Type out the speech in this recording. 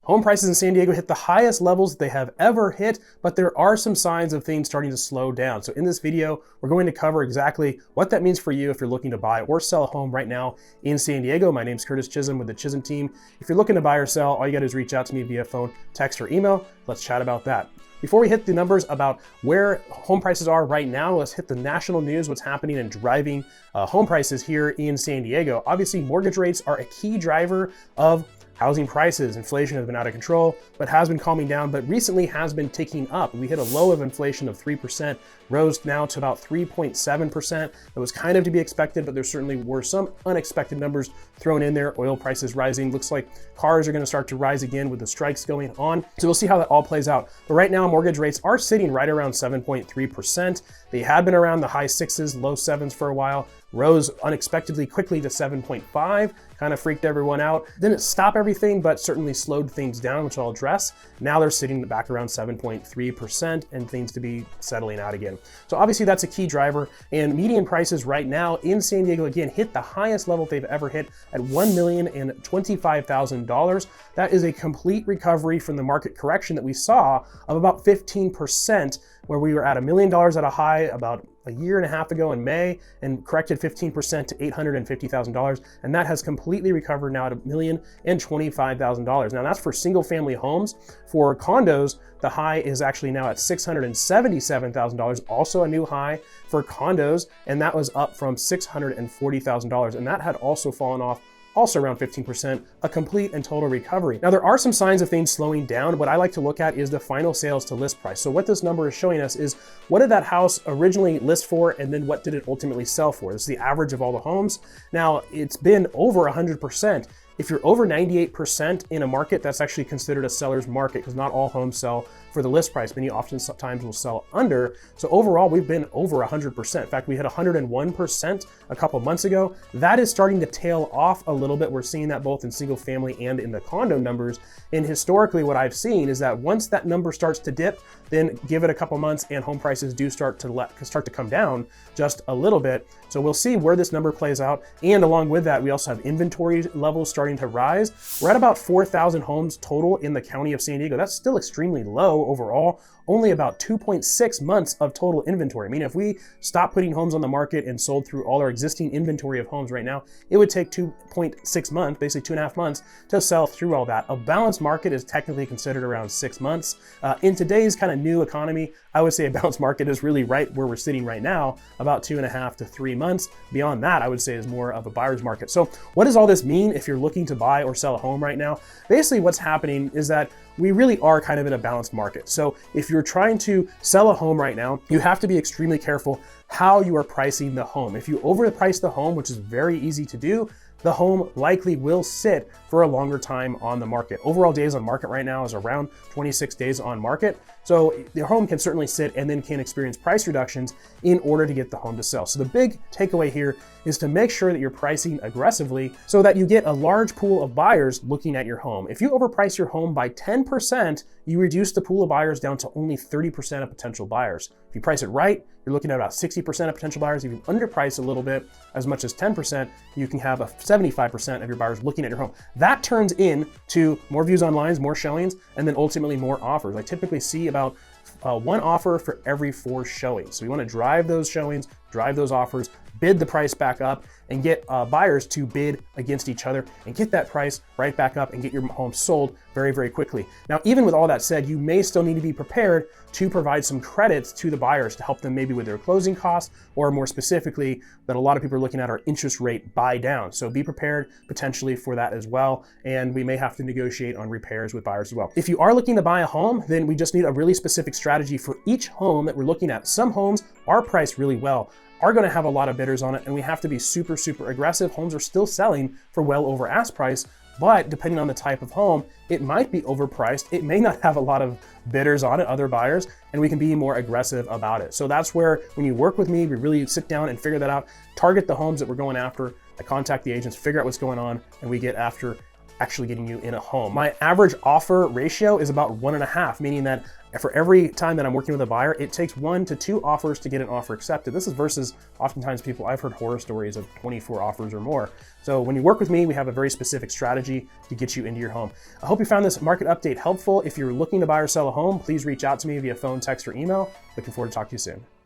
Home prices in San Diego hit the highest levels they have ever hit, but there are some signs of things starting to slow down. So in this video, we're going to cover exactly what that means for you if you're looking to buy or sell a home right now in San Diego. My name's Curtis Chism with the Chism Team. If you're looking to buy or sell, all you gotta do is reach out to me via phone, text, or email. Let's chat about that. Before we hit the numbers about where home prices are right now, let's hit the national news, what's happening and driving home prices here in San Diego. Obviously, mortgage rates are a key driver of housing prices. Inflation has been out of control, but has been calming down, but recently has been ticking up. We hit a low of inflation of 3%, rose now to about 3.7%. It was kind of to be expected, but there certainly were some unexpected numbers thrown in there. Oil prices rising. Looks like cars are going to start to rise again with the strikes going on. So we'll see how that all plays out. But right now, mortgage rates are sitting right around 7.3%. They had been around the high sixes, low sevens for a while, rose unexpectedly quickly to 7.5, kind of freaked everyone out. Didn't stop everything, but certainly slowed things down, which I'll address. Now they're sitting back around 7.3% and things to be settling out again. So obviously that's a key driver, and median prices right now in San Diego, again, hit the highest level they've ever hit at $1,025,000. That is a complete recovery from the market correction that we saw of about 15%, where we were at $1 million at a high about a year and a half ago in May and corrected 15% to $850,000. And that has completely recovered now at $1,025,000. Now that's for single family homes. For condos, the high is actually now at $677,000, also a new high for condos. And that was up from $640,000. And that had also fallen off also around 15%, a complete and total recovery. Now, there are some signs of things slowing down. What I like to look at is the final sales to list price. So what this number is showing us is what did that house originally list for, and then what did it ultimately sell for? This is the average of all the homes. Now, it's been over 100%. If you're over 98% in a market, that's actually considered a seller's market because not all homes sell for the list price. Many oftentimes will sell under. So overall, we've been over 100%. In fact, we hit 101% a couple months ago. That is starting to tail off a little bit. We're seeing that both in single family and in the condo numbers. And historically, what I've seen is that once that number starts to dip, then give it a couple months and home prices do start to come down just a little bit. So we'll see where this number plays out. And along with that, we also have inventory levels starting to rise. We're at about 4,000 homes total in the county of San Diego. That's still extremely low overall. Only about 2.6 months of total inventory. I mean, if we stop putting homes on the market and sold through all our existing inventory of homes right now, it would take 2.6 months, basically 2.5 months, to sell through all that. A balanced market is technically considered around 6 months. In today's kind of new economy, I would say a balanced market is really right where we're sitting right now, about 2.5 to 3 months. Beyond that, I would say is more of a buyer's market. So what does all this mean if you're looking to buy or sell a home right now? Basically, what's happening is that we really are kind of in a balanced market. So if you're trying to sell a home right now, you have to be extremely careful how you are pricing the home. If you overprice the home, which is very easy to do, the home likely will sit for a longer time on the market. Overall days on market right now is around 26 days on market. So the home can certainly sit and then can experience price reductions in order to get the home to sell. So the big takeaway here is to make sure that you're pricing aggressively so that you get a large pool of buyers looking at your home. If you overprice your home by 10%, you reduce the pool of buyers down to only 30% of potential buyers. If you price it right, you're looking at about 60% of potential buyers. If you underprice a little bit, as much as 10%, you can have a 75% of your buyers looking at your home. That turns into more views online, more showings, and then ultimately more offers. I typically see about one offer for every 4 showings. So you want to drive those showings, drive those offers, bid the price back up, and get buyers to bid against each other and get that price right back up and get your home sold very, very quickly. Now, even with all that said, you may still need to be prepared to provide some credits to the buyers to help them maybe with their closing costs, or more specifically, that a lot of people are looking at are interest rate buy down. So be prepared potentially for that as well. And we may have to negotiate on repairs with buyers as well. If you are looking to buy a home, then we just need a really specific strategy for each home that we're looking at. Some homes are priced really well, are going to have a lot of bidders on it, and we have to be super, super aggressive. Homes are still selling for well over ask price, but depending on the type of home, it might be overpriced. It may not have a lot of bidders on it, other buyers, and we can be more aggressive about it. So that's where, when you work with me, we really sit down and figure that out, target the homes that we're going after. I contact the agents, figure out what's going on, and we get after actually getting you in a home. My average offer ratio is about 1.5, meaning that for every time that I'm working with a buyer, it takes 1 to 2 offers to get an offer accepted. This is versus oftentimes people, I've heard horror stories of 24 offers or more. So when you work with me, we have a very specific strategy to get you into your home. I hope you found this market update helpful. If you're looking to buy or sell a home, please reach out to me via phone, text, or email. Looking forward to talking to you soon.